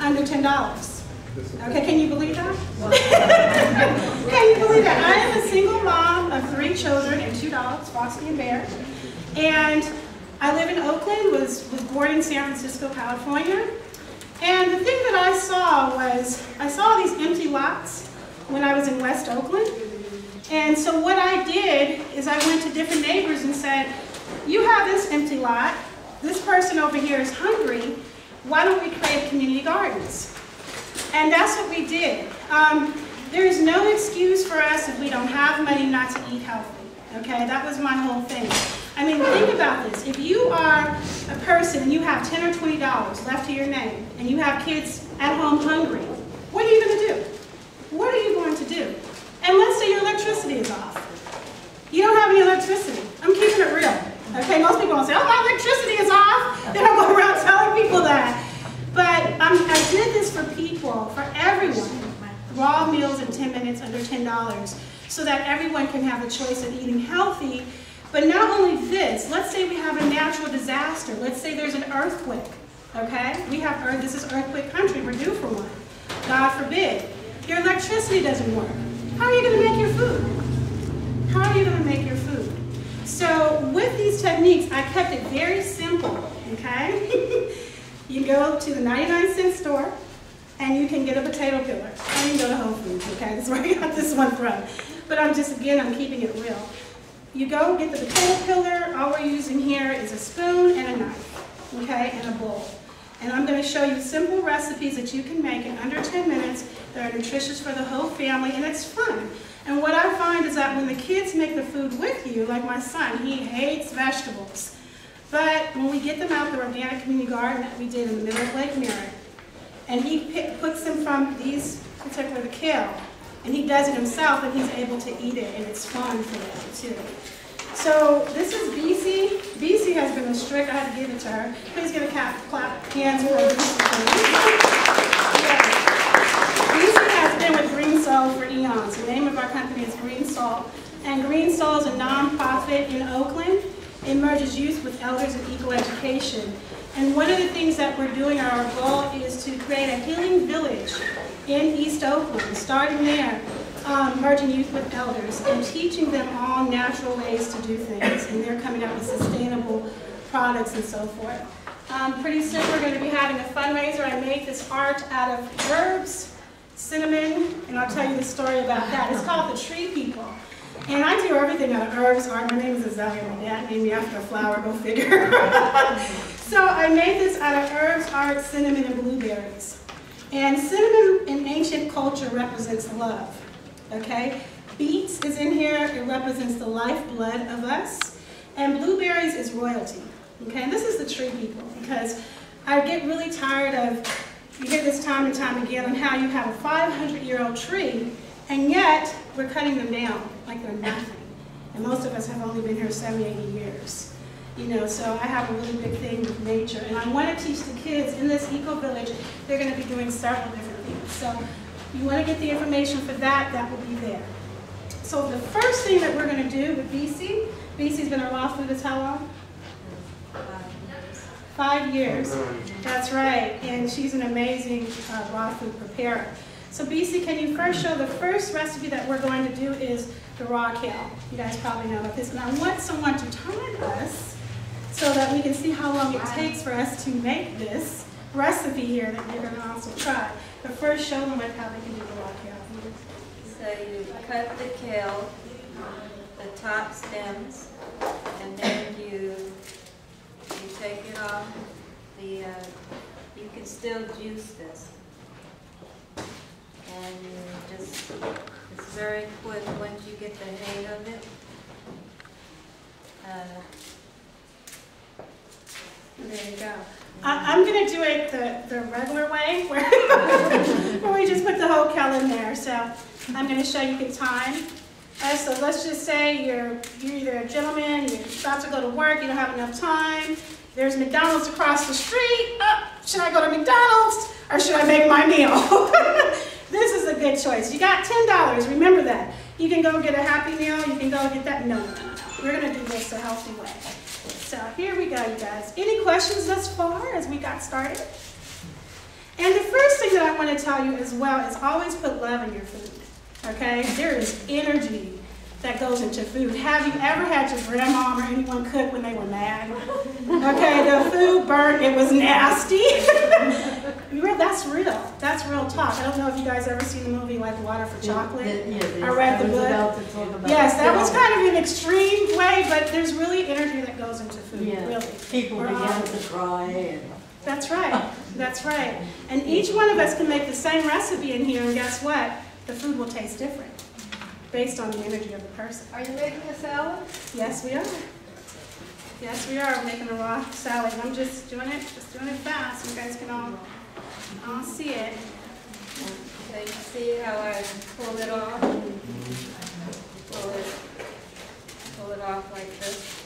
under $10. Okay, can you believe that? Can you believe that? I am a single mom of 3 children and 2 dogs, Frosty and Bear. And I live in Oakland, was born in San Francisco, California. And the thing that I saw was, I saw these empty lots when I was in West Oakland. And so what I did is I went to different neighbors and said, you have this empty lot, this person over here is hungry, why don't we create community gardens? And that's what we did. There is no excuse for us if we don't have money not to eat healthy, okay? That was my whole thing. I mean, think about this. If you are a person and you have $10 or $20 left to your name, and you have kids at home hungry, what are you going to do? What are you going to do? And let's say your electricity is off. You don't have any electricity. I'm keeping it real. Okay, most people will say, oh, my electricity is off. They don't go around telling people that. But I did this for people, for everyone. Raw meals in 10 minutes under $10, so that everyone can have a choice of eating healthy. But not only this, let's say we have a natural disaster. Let's say there's an earthquake, okay? This is earthquake country, we're due for one. God forbid. Your electricity doesn't work. How are you going to make your food? How are you going to make your food? So with these techniques, I kept it very simple, okay? You go to the 99-cent store, and you can get a potato peeler. And you can go to Whole Foods, okay? That's where I got this one from. But I'm keeping it real. You go get the potato peeler. All we're using here is a spoon and a knife, okay, and a bowl. And I'm going to show you simple recipes that you can make in under 10 minutes that are nutritious for the whole family, and it's fun. And what I find is that when the kids make the food with you, like my son, he hates vegetables. But when we get them out the organic community garden that we did in the middle of Lake Merritt, and he picks them from these, particularly the kale, and he does it himself, and he's able to eat it, and it's fun for them too. So this is BC. BC has been a strict, I had to give it to her. Please give a clap hands for BC. BC has been with Green Soul for eons. The name of our company is Green Soul. And Green Soul is a nonprofit in Oakland. It merges youth with elders and eco-education. And one of the things that we're doing, our goal is to create a healing village in East Oakland, starting there, merging youth with elders and teaching them all natural ways to do things. And they're coming up with sustainable products and so forth. Pretty soon we're going to be having a fundraiser. I made this art out of herbs, cinnamon, and I'll tell you the story about that. It's called The Tree People. And I do everything out of herbs art. My name is Azalea. My dad named me after a flower, go figure. So I made this out of herbs, art, cinnamon, and blueberries. And cinnamon in ancient culture represents love, okay? Beets is in here. It represents the lifeblood of us. And blueberries is royalty, okay? And this is the tree people, because I get really tired of, you hear this time and time again on how you have a 500-year-old tree, and yet we're cutting them down like they're nothing. And most of us have only been here 70, 80 years. You know, so I have a really big thing with nature. And I want to teach the kids in this eco-village, they're going to be doing several different things. So if you want to get the information for that, that will be there. So the first thing that we're going to do with BC's been a raw foodist how long? 5 years. That's right. And she's an amazing raw food preparer. So BC, can you first show the first recipe that we're going to do is the raw kale. You guys probably know about this. And I want someone to time us so that we can see how long it takes for us to make this recipe here that you're going to also try. But first show them how they can do the raw kale. So you cut the kale, the top stems, and then you take it off. You can still juice this. And you just, it's very quick once you get the hang of it. There you go. I'm going to do it the regular way, where we just put the whole kale in there. So I'm going to show you the time. So let's just say you're either a gentleman, you're about to go to work, you don't have enough time. There's McDonald's across the street. Should I go to McDonald's or should I make my meal? This is a good choice. You got $10, remember that. You can go get a Happy Meal, you can go get that. No. We're going to do this a healthy way. So here we go, you guys. Any questions thus far as we got started? And the first want to tell you as well is always put love in your food, okay? There is energy that goes into food. Have you ever had your grandma or anyone cook when they were mad? Okay, the food burnt, it was nasty. That's real. That's real talk. I don't know if you guys ever seen the movie like Water for Chocolate. I read the book. Yes, that was kind of an extreme way, but there's really energy that goes into food, really. People began to cry. And that's right. That's right. And each one of us can make the same recipe in here, and guess what? The food will taste different based on the energy of the person. Are you making a salad? Yes, we are. Yes, we are making a raw salad. I'm just doing it fast. You guys can all see it. So you see how I pull it off? Pull it off like this.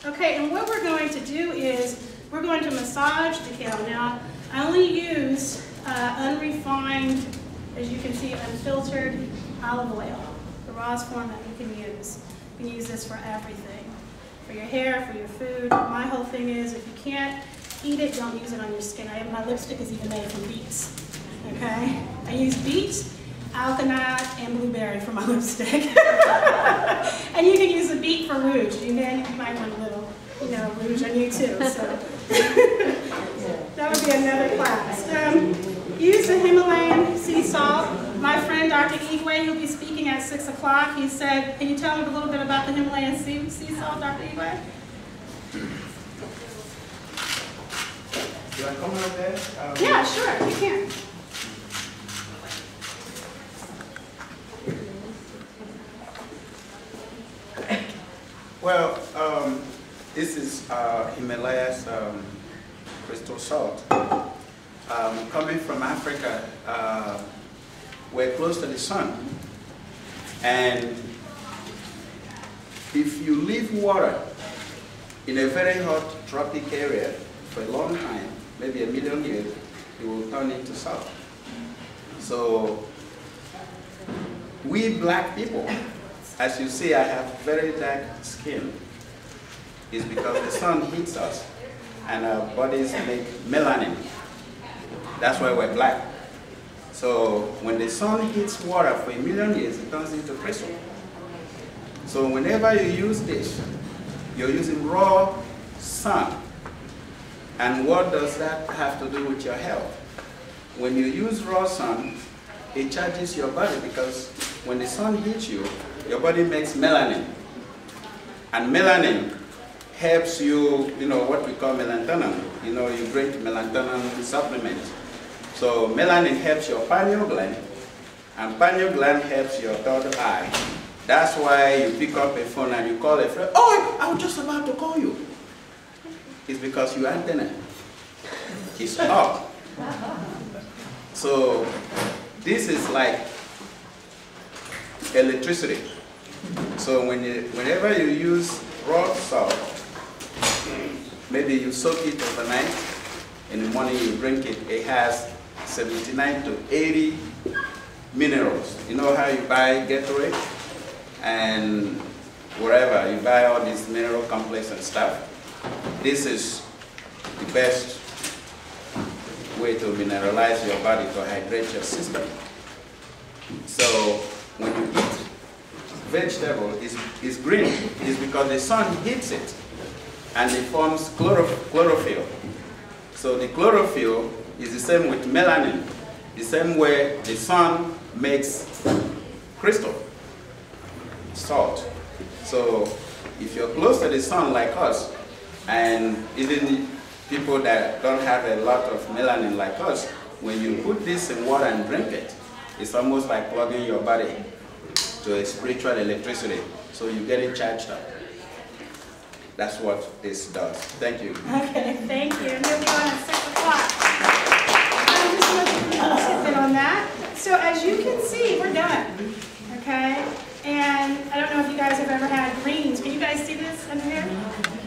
Okay, and what we're going to do is we're going to massage the kale. Now, I only use unrefined, as you can see, unfiltered olive oil, the rawest form that you can use. You can use this for everything, for your hair, for your food. My whole thing is if you can't eat it, don't use it on your skin. My lipstick is even made from beets, okay? I use beets, alkanet, and blueberry for my lipstick. And you can use the beet for rouge. You might want a little, rouge on you too. So that would be another class. Use the Himalayan sea salt. My friend Dr. Igwe, who'll be speaking at 6 o'clock, he said, can you tell me a little bit about the Himalayan sea salt, Dr. Igwe? Do I come out there? Yeah, sure, you can. Well, this is Himalaya's crystal salt. Coming from Africa, we're close to the sun. And if you leave water in a very hot tropic area for a long time, maybe 1 million years, it will turn into salt. So we black people, as you see, I have very dark skin. It's because the sun heats us and our bodies make melanin. That's why we're black. So when the sun hits water for 1 million years, it turns into crystal. So whenever you use this, you're using raw sun. And what does that have to do with your health? When you use raw sun, it charges your body because when the sun hits you, your body makes melanin. And melanin helps you, what we call melatonin. You drink melatonin supplement. So melanin helps your pineal gland, and pineal gland helps your third eye. That's why you pick up a phone and you call a friend, oh, I was just about to call you. It's because your antenna is up. So this is like electricity. So whenever you use raw salt, maybe you soak it overnight, in the morning you drink it, it has 79 to 80 minerals. You know how you buy Gatorade and wherever you buy all these mineral complex and stuff? This is the best way to mineralize your body, to hydrate your system. So when you eat vegetable, it's green. It's because the sun hits it and it forms chlorophyll. So the chlorophyll is the same with melanin, the same way the sun makes crystal, salt. So if you're close to the sun like us, and even people that don't have a lot of melanin like us, when you put this in water and drink it, it's almost like plugging your body to a spiritual electricity. So you get it charged up. That's what this does. Thank you. Okay, thank you. And we'll be on at 6 o'clock. I'm just looking a little bit on that. So as you can see, we're done. Okay? And I don't know if you guys have ever had greens. Can you guys see this under here?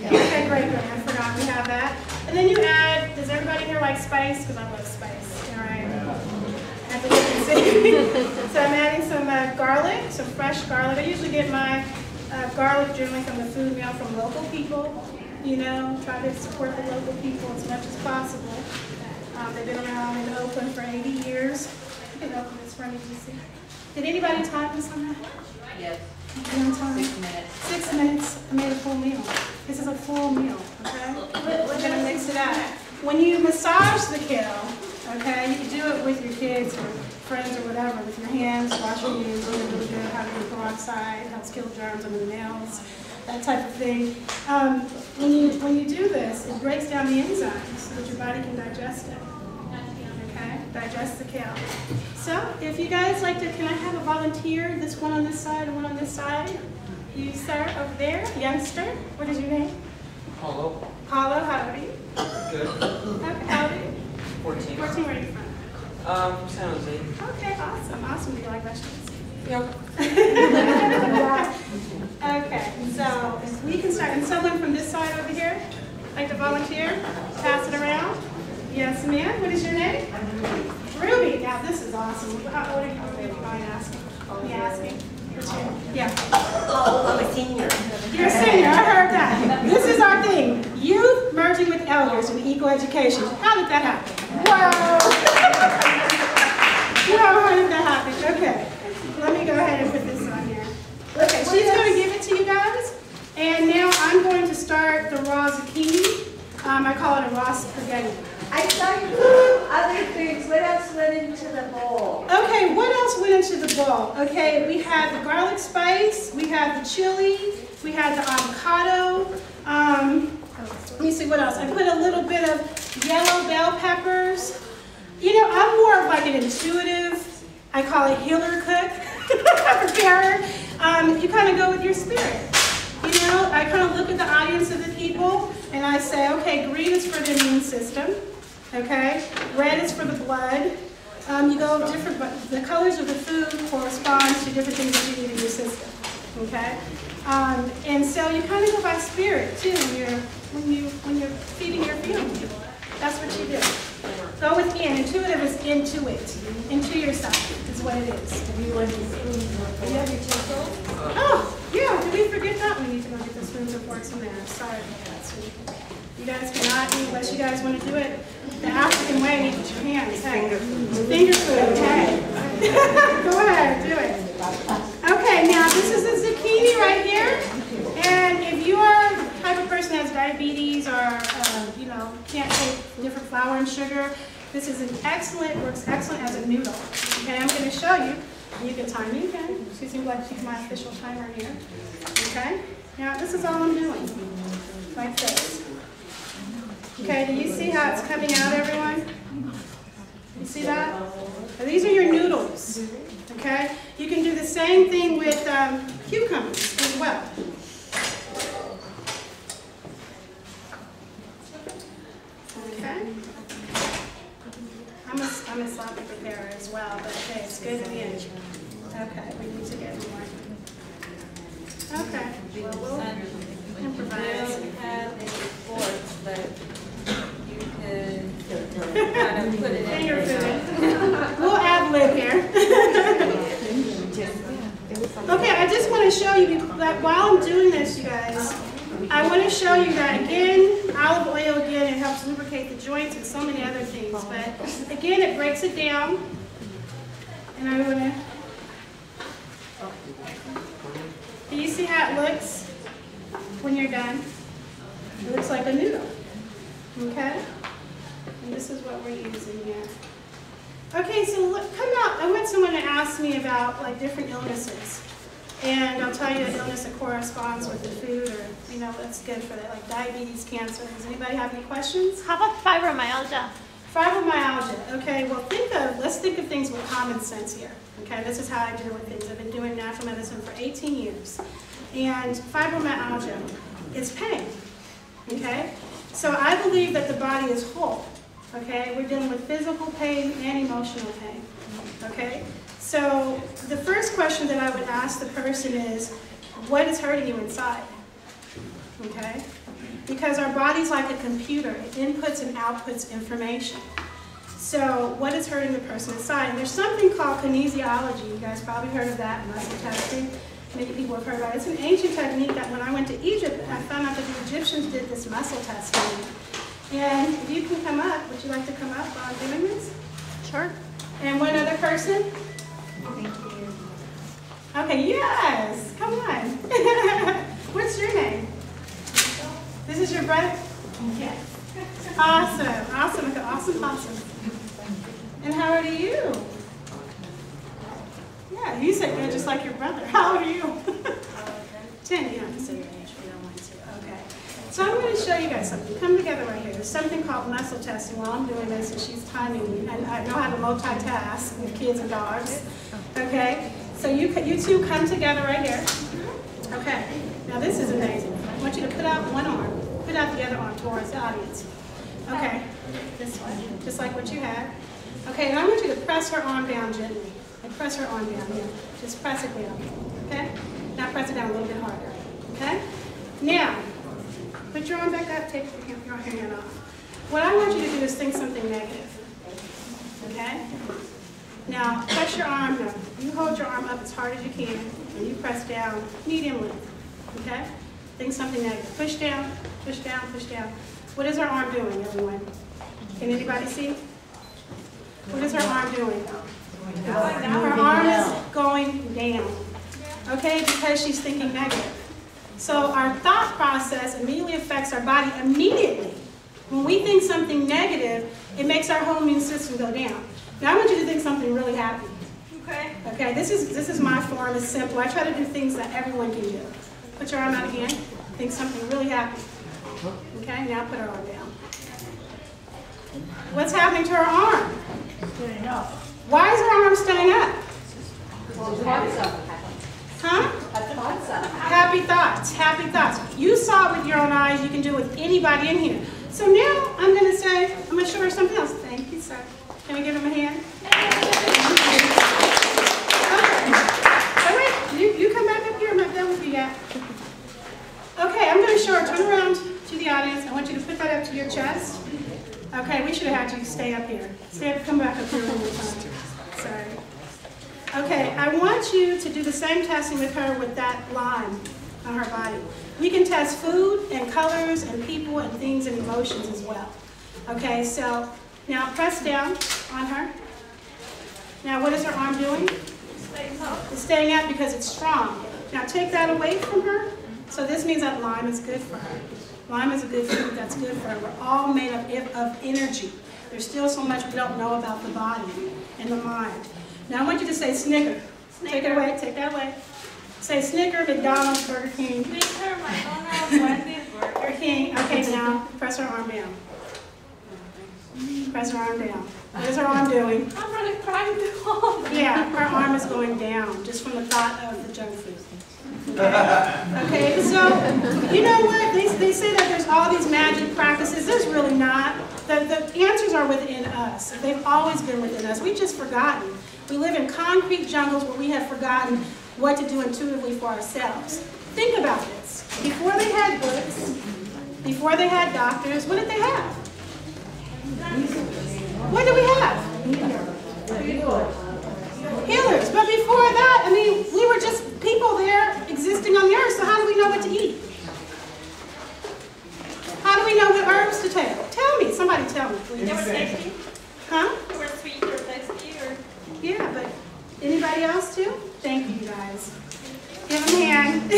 Yeah. Okay, great, great. I forgot we have that. And then you add, does everybody here like spice? Because I love spice. All right. I have to look and see. So I'm adding some garlic, some fresh garlic. I usually get my garlic generally from the food mill from local people. Try to support the local people as much as possible. They've been around in Oak Oakland for 80 years. You can open this for me, do you see? Did anybody time this on that? Yes. You on time? 6 minutes. 6 minutes, I made a full meal. This is a full meal, okay? We're gonna mix it up. When you massage the kale, okay, you can do it with your kids or friends or whatever, with your hands, wash your hands, really, really good, have your peroxide, helps kill germs under the nails, that type of thing. When you do this, it breaks down the enzymes so that your body can digest it. Okay, digest the kale. So, if you guys like to, can I have a volunteer? This one on this side and one on this side. You, sir, over there, youngster. What is your name? Paulo. Paulo, how old are you? Good. Okay, how old are you? 14. 14, where are you from? From San Jose. Okay, awesome, awesome. Do you like vegetables? Yep. Okay, so if we can start, and someone from this side over here, like to volunteer, pass it around. Yes, ma'am. What is your name? Ruby. Now this is awesome. How old are you? Ruby? Mind asking? Me asking? Yeah. Oh, I'm a senior. You're a senior. I heard that. This is our thing. Youth merging with elders in equal education. How did that happen? Wow. Wow, how did that happen? Okay. Let me go ahead and put this on here. Okay, she's going to give it to you guys. And now I'm going to start the raw zucchini. I call it a raw spaghetti. I saw you put other things. What else went into the bowl? Okay, what else went into the bowl? Okay, we had the garlic spice, we had the chili, we had the avocado. Let me see what else. I put a little bit of yellow bell peppers. You know, I'm more of like an intuitive, I call it healer cook, preparer. You kind of go with your spirit. You know, I kind of look at the audience of the people and I say, okay, green is for the immune system. Okay, red is for the blood. You go different, but the colors of the food correspond to different things that you need in your system. Okay, and so you kind of go by spirit too when you're feeding your feelings. That's what you do. Go within. Intuitive is into it, into yourself is what it is. Do you want to spoon? Do you have your tinsel? Oh, yeah. Did we forget that? We need to go get the spoons and forks in there. Sorry about that, sweetie. You guys cannot eat unless you guys want to do it the African way. Eat with your hands. Hey. Finger food. Okay. Go ahead. Do it. Okay. Now this is the zucchini right here. And if you are the type of person that has diabetes or you know can't take different flour and sugar, this is an excellent. Works excellent as a noodle. Okay. I'm going to show you. You can time me again. She seems like she's my official timer here. Okay. Now this is all I'm doing. Like this. Okay, do you see how it's coming out, everyone? You see that? Now, these are your noodles, okay? You can do the same thing with cucumbers as well. Okay? I'm a sloppy preparer as well, but hey, it's good to be in. Okay, we need to get more. Okay, well, we'll improvise. We don't have any forks, but you could kind of put it in Finger your food. We'll ad-lib here. Okay, I just want to show you that while I'm doing this, you guys, I want to show you that again, olive oil again, it helps lubricate the joints and so many other things. But again, it breaks it down. And I want to, do you see how it looks when you're done? It looks like a noodle. Okay? And this is what we're using here. Okay, so look, come out. I want someone to ask me about like different illnesses. And I'll tell you an illness that corresponds with the food or, you know, that's good for that, like diabetes, cancer. Does anybody have any questions? How about fibromyalgia? Fibromyalgia. Okay, well let's think of things with common sense here. Okay, this is how I deal with things. I've been doing natural medicine for 18 years. And fibromyalgia is pain. Okay? So I believe that the body is whole. Okay? We're dealing with physical pain and emotional pain. Okay? So the first question that I would ask the person is, what is hurting you inside? Okay? Because our body's like a computer. It inputs and outputs information. So what is hurting the person inside? And there's something called kinesiology. You guys probably heard of that, muscle testing. Many people have heard about it. It's an ancient technique that when I went to Egypt, I found out that the Egyptians did this muscle testing. And if you can come up, would you like to come up while I'm doing this? her. And one other person? Thank you. Okay, yes, come on. What's your name? This is your brother? Yes. Awesome, awesome, awesome, awesome. And how old are you? Yeah, you said you're just like your brother. How old are you? 10, you don't have to say your age if you don't want to. Okay. So I'm going to show you guys something. Come together right here. There's something called muscle testing while I'm doing this, and she's timing me. And I know how to multitask with kids and dogs. Okay? So you two come together right here. Okay. Now this is amazing. I want you to put out one arm. Put out the other arm towards the audience. Okay. This one. Just like what you had. Okay, and I want you to press her arm down gently. And press her arm down here. Just press it down. Okay? Now press it down a little bit harder. Okay? Now, put your arm back up, take your hand off. What I want you to do is think something negative. Okay? Now, press your arm up. You hold your arm up as hard as you can, and you press down medium length. Okay? Think something negative. Push down, push down, push down. What is her arm doing, everyone? Can anybody see? What is her arm doing? Her arm is going down. Okay? Because she's thinking negative. So our thought process immediately affects our body immediately. When we think something negative, it makes our whole immune system go down. Now I want you to think something really happy. Okay? Okay, this is my form. It's simple. I try to do things that everyone can do. Put your arm out again. Think something really happy. Okay, now put her arm down. What's happening to her arm? Staying up. Why is her arm staying up? Huh? Happy thoughts, happy thoughts. You saw it with your own eyes. You can do it with anybody in here. So now I'm going to say, I'm going to show her something else. Thank you, sir. Can we give him a hand? Okay. All right, you come back up here. I'm not done with you yet. Okay, I'm going to show her. Turn around to the audience. I want you to put that up to your chest. Okay, we should have had you stay up here. Stay up, come back up here one more time. Sorry. Okay, I want you to do the same testing with her with that line on her body. We can test food and colors and people and things and emotions as well. Okay, so now press down on her. Now what is her arm doing? It's staying up because it's strong. Now take that away from her. So this means that lime is good for her. Lime is a good food that's good for her. We're all made of energy. There's still so much we don't know about the body and the mind. Now I want you to say Snicker. Take it away, take that away. Say Snicker, McDonald's, Burger King. Snicker, McDonald's, Wendy's, Burger King. Okay, now press her arm down. Press her arm down. What is her arm doing? I'm going to cry too. Yeah, her arm is going down just from the thought of the junk food. Okay, so you know what? They say that there's all these magic practices. There's really not. The answers are within us. They've always been within us. We've just forgotten. We live in concrete jungles where we have forgotten what to do intuitively for ourselves. Think about this. Before they had books, before they had doctors, what did they have? What did we have? Healers. But before that, I mean, we were just people there existing on the earth, so how do we know what to eat? How do we know what herbs to take? Tell me. Somebody tell me, please. They were tasty. Huh? They were sweet or tasty or... Yeah, but anybody else too? Thank you, guys. Give them a hand.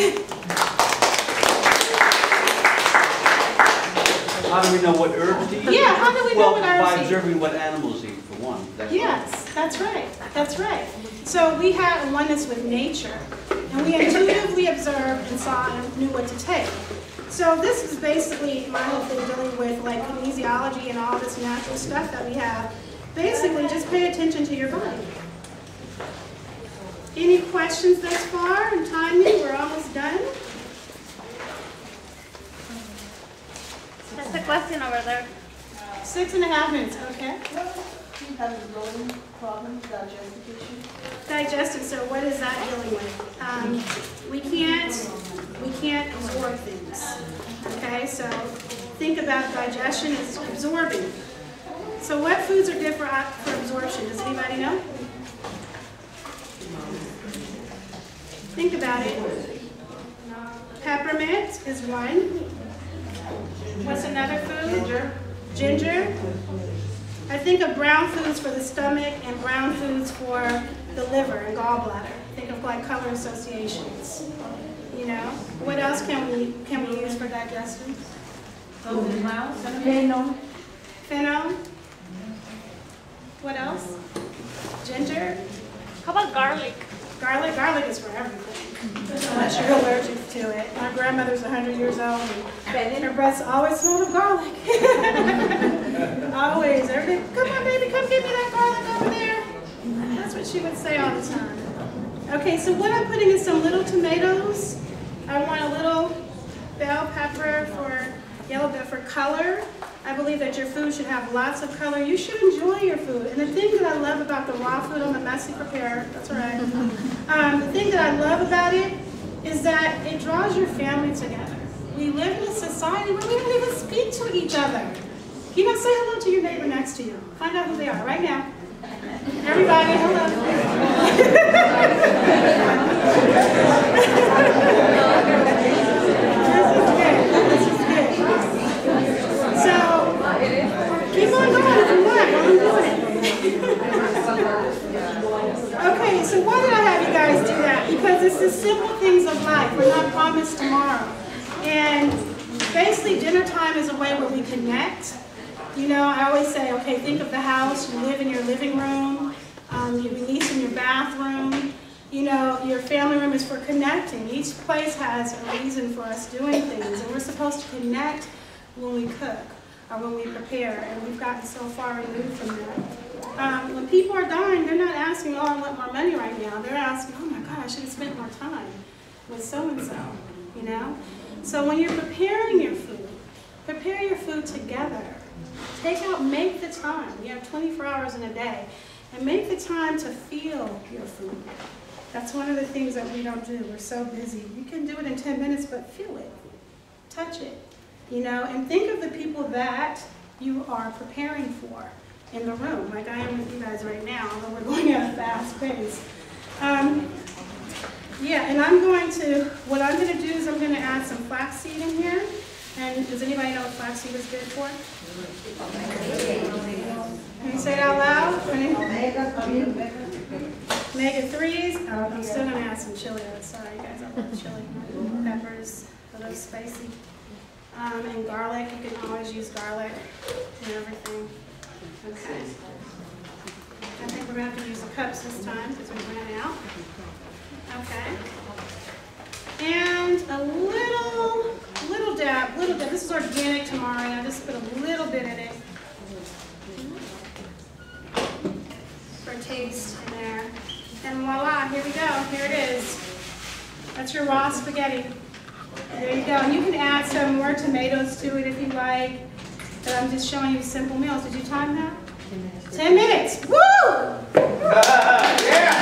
How do we know what herbs to eat? Yeah, how do we know what herbs Well, to by eat? observing what animals eat, for one. Yes, that's right. That's right. So we had a oneness with nature, and we intuitively observed and saw and knew what to take. So this is basically my whole thing dealing with like kinesiology and all this natural stuff that we have. Basically, just pay attention to your body. Any questions thus far? And timing, we're almost done. That's the question over there. 6.5 minutes, okay. You have a growing problem, digestive issue. Digestive, so what is that dealing with? We can't absorb things, okay? So think about digestion as absorbing. So what foods are good for absorption? Does anybody know? Think about it. Peppermint is one. What's another food? Ginger. I think of brown foods for the stomach and brown foods for the liver and gallbladder. Think of like color associations. You know, what else can we use for digestion? Fennel. What else? Ginger. How about garlic? Garlic is for everything, unless you're allergic to it. My grandmother's 100 years old, and her breaths always smell of garlic. Always. Every day, come on, baby, come get me that garlic over there. That's what she would say all the time. Okay, so what I'm putting is some little tomatoes. I want a little bell pepper for yellow pepper for color. I believe that your food should have lots of color. You should enjoy your food. And the thing that I love about the raw food, I'm a messy preparer, that's all right. The thing that I love about it is that it draws your family together. We live in a society where we don't even speak to each other. You know, say hello to your neighbor next to you. Find out who they are right now. Everybody, hello. This is good. So, keep on going if you want while I'm doing it. Okay, so why did I have you guys do that? Because it's the simple things of life. We're not promised tomorrow. And basically, dinner time is a way where we connect. You know, I always say, okay, think of the house. You live in your living room. You release in your bathroom. You know, your family room is for connecting. Each place has a reason for us doing things. And we're supposed to connect when we cook or when we prepare. And we've gotten so far removed from that. When people are dying, they're not asking, oh, I want more money right now. They're asking, oh my God, I should have spent more time with so-and-so, you know? So when you're preparing your food, prepare your food together. Make the time. You have 24 hours in a day. And make the time to feel your food. That's one of the things that we don't do. We're so busy. You can do it in 10 minutes, but feel it. Touch it. You know, and think of the people that you are preparing for in the room, like I am with you guys right now, although we're going at a fast pace. Yeah, and what I'm going to do is I'm going to add some flaxseed in here. And does anybody know what flaxseed is good for? Can you say it out loud? Omega-3s. I'm still going to add some chili. Sorry, guys, I love chili. Peppers, a little spicy. And garlic. You can always use garlic and everything. Okay. I think we're going to have to use the cups this time because we ran out. Okay. And a little dab. This is organic tamari. I just put a little bit in it for taste in there. And voila, here we go. Here it is. That's your raw spaghetti. There you go. And you can add some more tomatoes to it if you like. But I'm just showing you simple meals. Did you time that? 10 minutes. Woo! Yeah!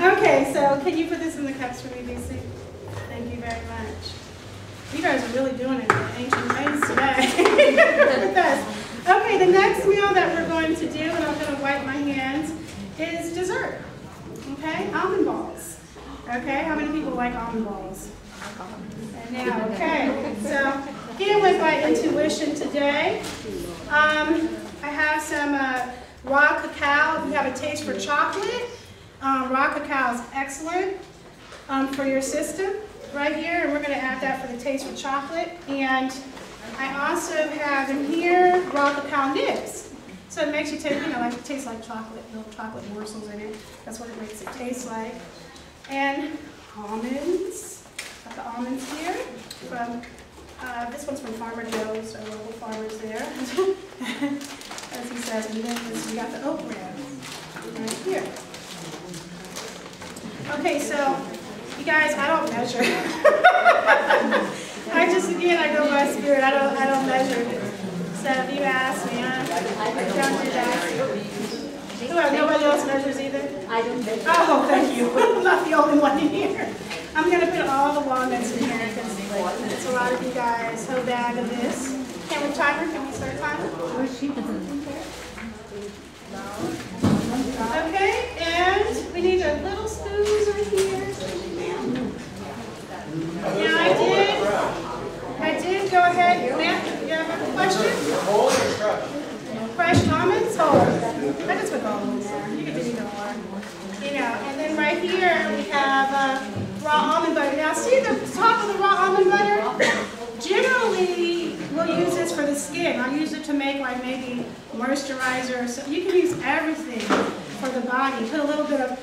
Okay, so can you put this in the cups for me, BC? Thank you very much. You guys are really doing it in ancient ways today. With us. Okay, the next meal that we're going to do, and I'm going to wipe my hands, is dessert. Okay, almond balls. Okay, how many people like almond balls? And now, okay, so Peter went by intuition today. I have some raw cacao. If you have a taste for chocolate, raw cacao is excellent for your system right here, and we're going to add that for the taste for chocolate. And I also have in here raw cacao nibs. So it makes you taste, like it tastes like chocolate, little chocolate morsels in it. That's what it makes it taste like. And almonds. Got the almonds here from, this one's from Farmer Joe's, our local farmers there. As he says, and then we got the oat bran right here. Okay, so you guys, I don't measure. I go by spirit. I don't measure. So if you ask me, I don't do that. Nobody else measures either? I don't measure. Oh, thank you. I'm not the only one in here. I'm going to put all the walnuts in here because it's a lot of you guys. Whole bag of this. Can we timer? Can we start timing? Okay, and we need a little spoons right here. Now I did go ahead here we have raw almond butter. Now see the top of the raw almond butter? Generally, we'll use this for the skin. I'll use it to make like maybe moisturizer or something. You can use everything for the body. Put a little bit of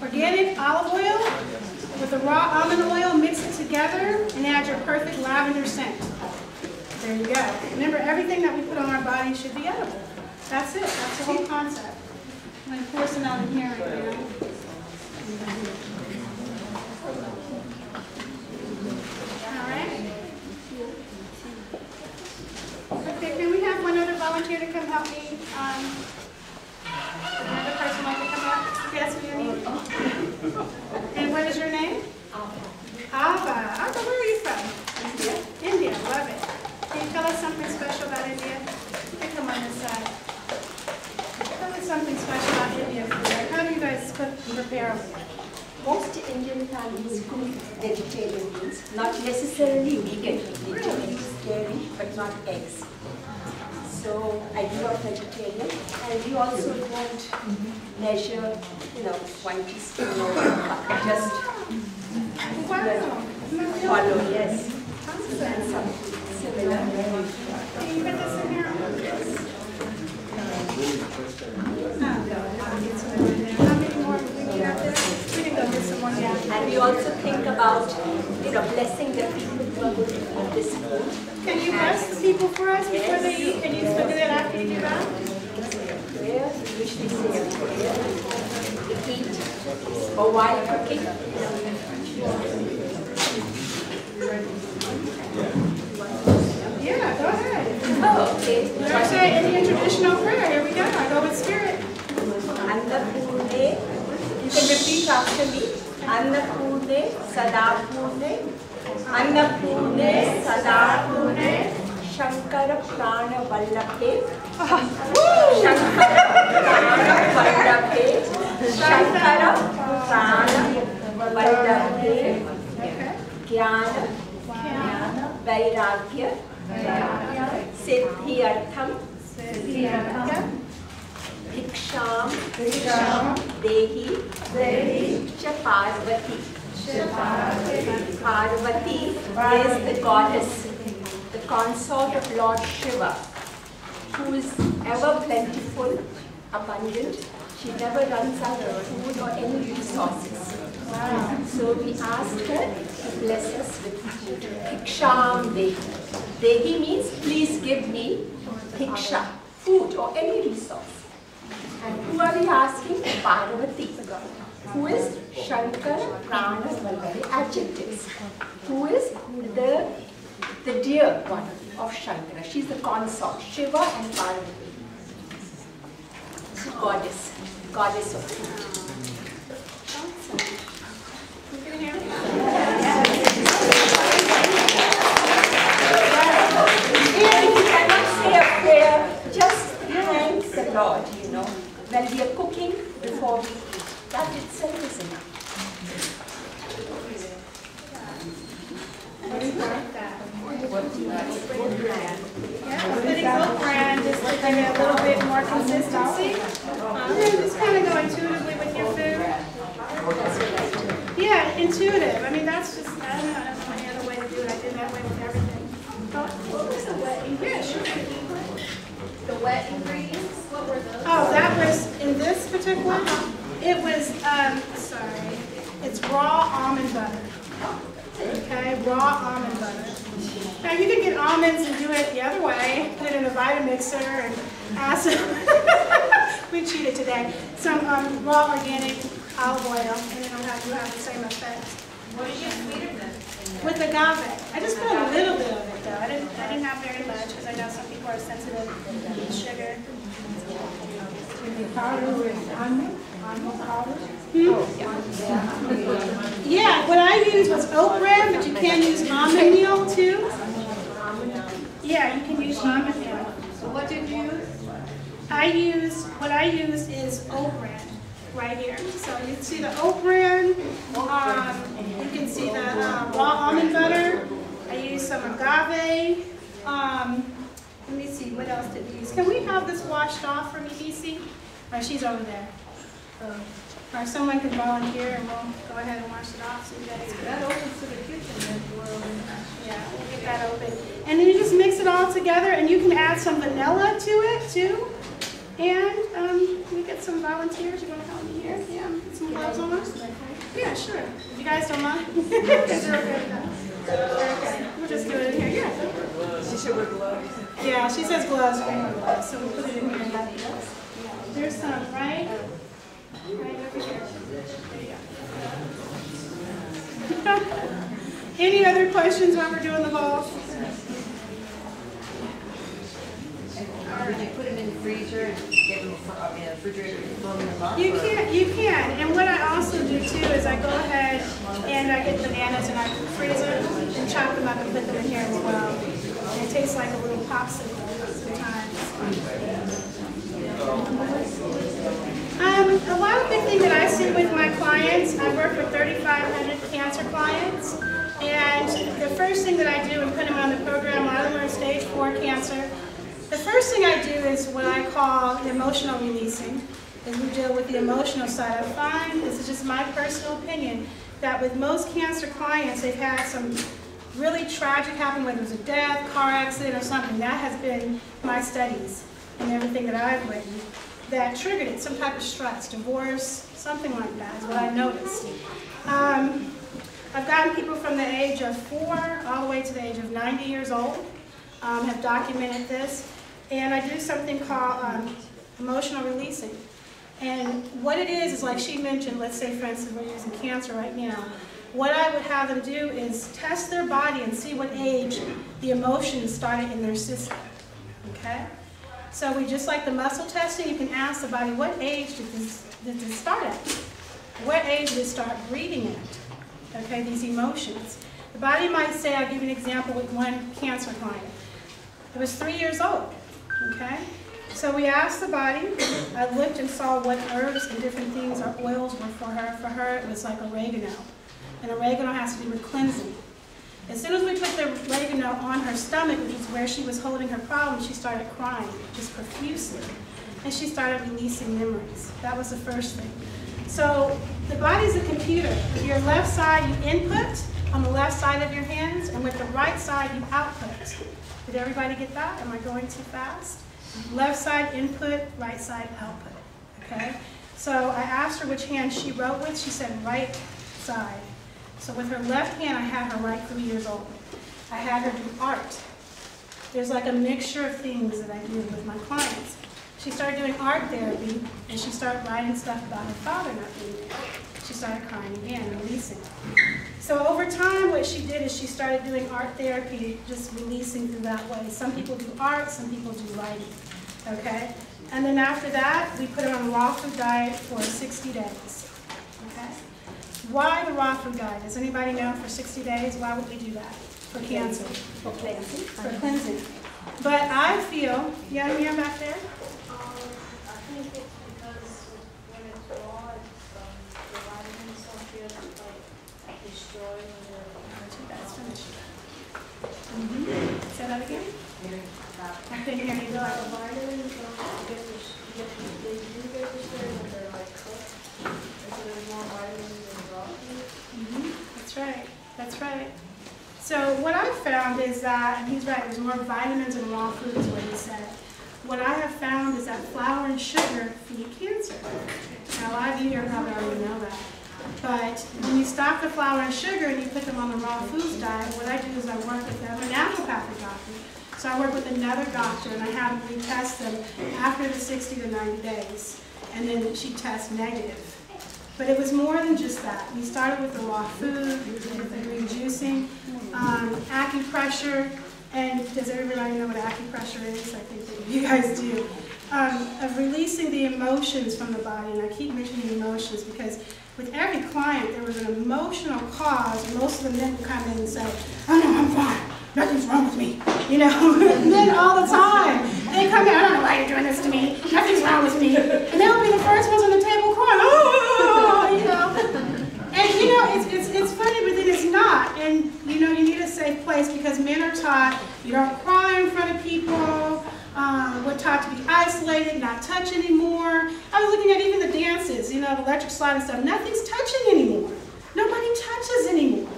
organic olive oil with the raw almond oil, mix it together, and add your perfect lavender scent. There you go. Remember, everything that we put on our body should be edible. That's it. That's the whole concept. I'm going to pour some out in here right now. All right. Okay, can we have one other volunteer to come help me? Another person like to come up? Yes, and what is your name? Ava. Ava, where are you from? India. India, love it. Can you tell us something special about India? You come on this side. Tell us something special about India food. How do you guys prepare it? Most Indian families cook vegetarian meals, not necessarily vegan. They do use dairy, but not eggs. So I grew up vegetarian, and we also won't measure, 1 teaspoon or just follow, yes. And something similar. Can you put this in here? How many more do we need out there? We can go get some more. And we also think about, blessing the people who eat this food. Can you bless the people for us before they eat? Can you still do that after you do that? Prayer, we usually say a prayer. We eat, or while cooking. Yeah, go ahead. Oh, okay. Let's say Indian traditional prayer. Here we go. I go with spirit. Annapurne, you can repeat after me. Annapurne, Sadapurne, Annapurne, Sadapurne, Shankara Prana Vallabhe, Shankara Prana Vallabhe, Shankara Prana Vallabhe, Jnana, Vairagya, Siddhyartham, Bhiksham, Dehi, Cha Parvati. Parvati is the goddess, the consort of Lord Shiva, who is ever plentiful, abundant. She never runs out of food or any resources. So we ask her to bless us with food. Bhiksham Dehi. Dehi means please give me bhiksha, food or any resource. And who are we asking? Parvati, who is Shankara Prana Vallabhe, adjectives, who is the dear one of Shankara. She's the consort, Shiva and Parvati. She's goddess of food. You can hear me? If you cannot say a prayer, just thank the Lord, when we are cooking before we eat. That itself is enough. What do you like that? Oat bran. Yeah, putting oat bran just to give it a little bit more consistency. Just kind of go intuitively with your food. Yeah, intuitive. I mean, that's just, I don't know any other way to do it. I did that way with everything. What was the wet ingredients? Yeah, sure. The wet ingredients, what were those? Oh, that was, in this particular, it was, sorry, it's raw almond butter. Okay, raw almond butter. Now you can get almonds and do it the other way, put it in a Vitamixer and add some, we cheated today, some raw organic olive oil, and it'll have the same effect. What do you sweeten them? With agave. I just put a little bit of it though. I didn't have very much because I know some people are sensitive to sugar. Yeah, what I used was oat bran, but you can use almond meal too. Yeah, you can use almond meal. So what did you use? What I use is oat bran right here. So you can see the oat bran. You can see the raw almond butter. I used some agave. Let me see, what else did we use? Can we have this washed off for me, DC? Oh, she's over there. Or someone can volunteer and we'll go ahead and wash it off so you guys can. That opens to the kitchen as well. Yeah, we'll get that open. And then you just mix it all together and you can add some vanilla to it too. And we get some volunteers. You want to help me here? Yeah, get some gloves on. Yeah, sure. You guys don't mind? Because they're okay with that. Okay, we'll just do it in here. Yeah. She should wear gloves. Yeah, she says gloves, bring her gloves, so we'll put it in here. There's some, right? Right over here. There you go. Any other questions while we're doing the balls? Would you put them in the freezer and get them in the refrigerator and fill them up? You can. And what I also do too is I go ahead and I get bananas and I freeze them and chop them up and put them in here as well. And it tastes like a little popsicle sometimes. A lot of the thing that I see with my clients, I work with 3,500 cancer clients. And the first thing that I do and put them on the program, a lot of them are in stage 4 cancer. The first thing I do is what I call emotional releasing, is we deal with the emotional side. I find, this is just my personal opinion, that with most cancer clients, they've had some really tragic happen, whether it was a death, car accident, or something. That has been my studies and everything that I've written that triggered it, some type of stress, divorce, something like that is what I noticed. I've gotten people from the age of 4 all the way to the age of 90 years old, have documented this. And I do something called emotional releasing. And what it is like she mentioned, let's say for instance we're using cancer right now. What I would have them do is test their body and see what age the emotions started in their system. Okay? So we just like the muscle testing, you can ask the body, what age did this start at? What age did it start breathing at? Okay, these emotions. The body might say, I'll give you an example with one cancer client. It was 3 years old. Okay? So we asked the body, I looked and saw what herbs and different things or oils were for her. For her, it was like oregano. And oregano has to do with cleansing. As soon as we put the oregano on her stomach, which is where she was holding her problem, she started crying, just profusely. And she started releasing memories. That was the first thing. So the body's a computer. With your left side, you input on the left side of your hands, and with the right side, you output. Did everybody get that? Am I going too fast? Left side input, right side output. Okay? So I asked her which hand she wrote with. She said right side. So with her left hand, I had her write 3 years old. I had her do art. There's like a mixture of things that I do with my clients. She started doing art therapy, and she started writing stuff about her father not being there. She started crying again, releasing. So over time, what she did is she started doing art therapy, just releasing through that way. Some people do art, some people do writing, okay? And then after that, we put her on a raw food diet for 60 days, okay? Why the raw food diet? Does anybody know for 60 days? Why would we do that? For cancer. For cleansing. For cleansing. But I feel, you got a mirror back there? I think it's because when it's raw, the vitamins don't get like destroyed when That's finished. Say that again? I couldn't hear you. the vitamins don't get they do get destroyed when they're like cooked. And so there's more vitamins in raw food. That's right. That's right. So what I found is that, and he's right, there's more vitamins in raw food is what he said. What I have found is that flour and sugar feed cancer. Now a lot of you here probably already know that. But when you stop the flour and sugar and you put them on the raw foods diet, what I do is I work with them, a naturopathic doctor. So I work with another doctor and I have them retest them after the 60 to 90 days. And then she tests negative. But it was more than just that. We started with the raw food, with the green juicing, acupressure, and does everybody know what acupressure is? I think that you guys do. Of releasing the emotions from the body, and I keep mentioning emotions because with every client there was an emotional cause, and most of the men would come in and say, oh no, I'm fine, nothing's wrong with me, you know, men all the time. They come in, I don't know why you're doing this to me, nothing's wrong with me, and they'll be the first ones on the table crying, oh, you know. And you know, it's funny, but then it's not. And you know, you need a safe place because men are taught you don't cry in front of people. We're taught about to be isolated, not touch anymore. I was looking at even the dances, you know, the electric slide and stuff. Nothing's touching anymore. Nobody touches anymore.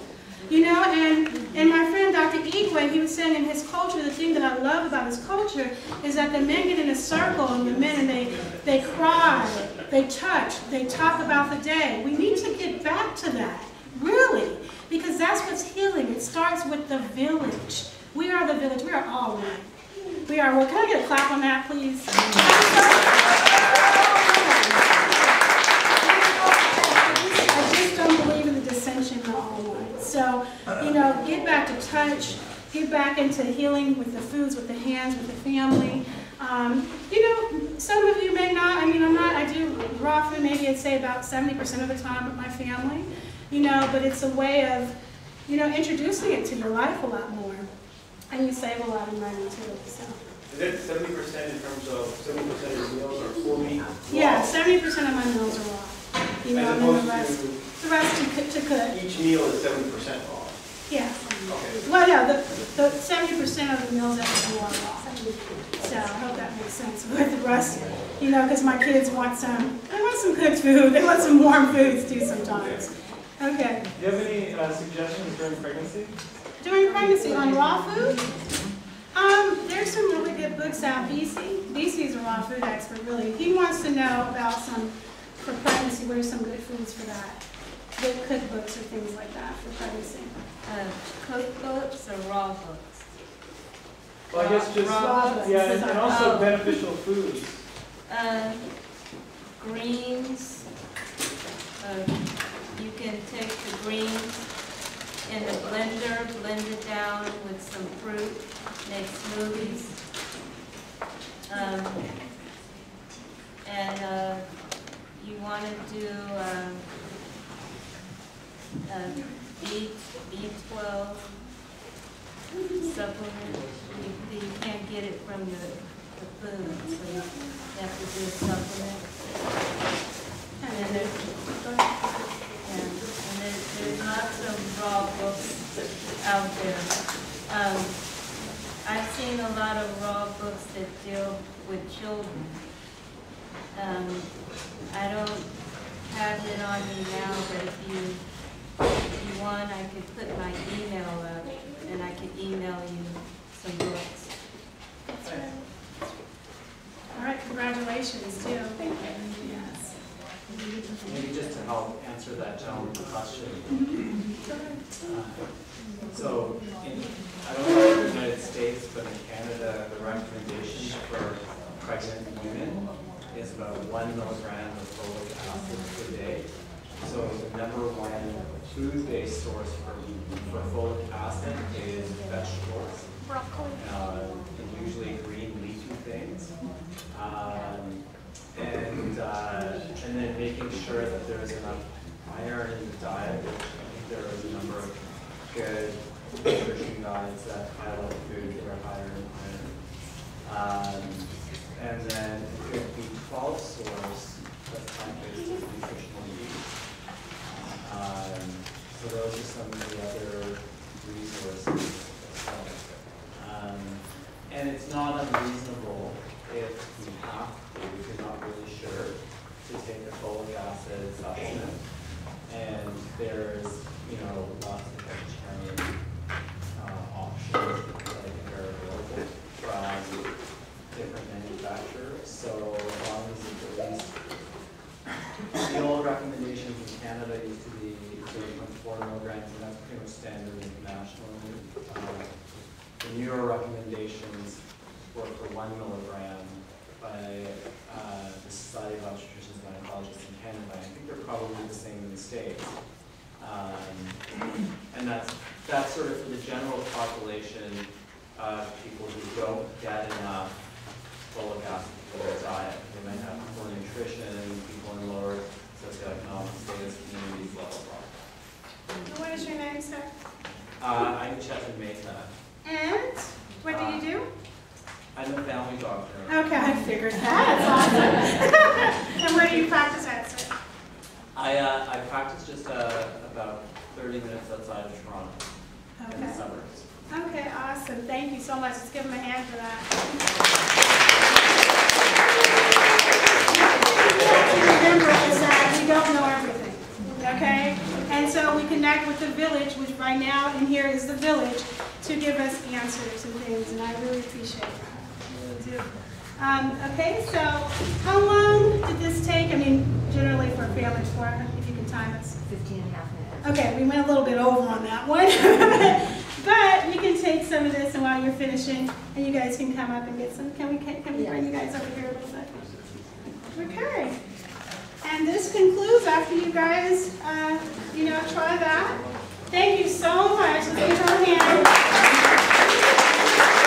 You know, and my friend Dr. Igwe, he was saying in his culture, the thing that I love about his culture is that the men get in a circle and the men, and they cry, they touch, they talk about the day. We need to get back to that, really, because that's what's healing. It starts with the village. We are the village. We are all one. We are one. Can I get a clap on that, please? I just don't believe in the dissension in all one. So, you know, get back to touch, get back into healing with the foods, with the hands, with the family. You know, some of you may not, I do raw food maybe I'd say about 70% of the time with my family, you know, but it's a way of, you know, introducing it to your life a lot more. And you save a lot of money too, so. Is it 70% in terms of 70% of your meals are full meat? Yeah, 70% of my meals are raw. You know, and then the rest to cook. Each meal is 70% raw? Yeah. Okay. Well, yeah, the 70% of the meals that we do are raw. So I hope that makes sense with the rest, you know, because my kids want some cooked food. They want some warm foods too sometimes. Okay. Do you have any suggestions during pregnancy? During pregnancy on raw food? There's some really good books out. BC's a raw food expert, really. He wants to know about some, for pregnancy, what are some good foods for that? Good cookbooks or things like that for pregnancy. Cookbooks or raw books? Well, I guess just, yeah, and also beneficial foods. Greens. You can take the greens in the blender, blend it down with some fruit, make smoothies. And you want to do B12 supplement. You can't get it from the food, so you have to do a supplement. And there's lots of raw books out there. I've seen a lot of raw books that deal with children. I don't have it on me now, but if you want, I could put my email up and I could email you some books. That's right. All right, congratulations too. Thank you. Yes. Maybe just to help answer that gentleman's question. So, I don't know in the United States, but in Canada, the recommendation for pregnant women is about 1 milligram of folic acid per day. So the number one food-based source for folic acid is vegetables. Broccoli. And usually green leafy things. And then making sure that there's enough iron in the diet. I think there are a number of good nutrition guides that highlight foods that are higher in iron. And then a good B12 source that's plant-based is nutritional yeast. So those are some of the other resources. And it's not unreasonable if we have to, if you're not really sure, to take a folic acid supplement. And there's, lots of vegetarian options that I think are available from different manufacturers. So as long as it's at least, the old recommendations in Canada used to be 0.4 milligrams, and that's pretty much standard internationally. The newer recommendations were for 1 milligram by the Society of Obstetricians and Gynecologists in Canada. I think they're probably the same in the States. And that's sort of for the general population of people who don't get enough folic acid for their diet. They might have poor nutrition, people in lower socioeconomic status, communities, blah, blah, blah. What is your name, sir? I'm Chetan Mehta. And what do you do? I'm a family doctor. Okay, I figured that. That's awesome. And where do you practice at, sir? I practice just about 30 minutes outside of Toronto, in the suburbs. Okay, awesome. Thank you so much. Let's give him a hand for that. connect with the village, which by now in here is the village, to give us answers and things, and I really appreciate that. I really do. Okay, so how long did this take? I mean, generally for a family tour, if you can time us. 15 and a half minutes. Okay, we went a little bit over on that one. But you can take some of this, and while you're finishing, and you guys can come up and get some. Can we bring you guys over here a little bit? Okay. And this concludes after you guys, try that. Thank you so much. Let's give her a hand.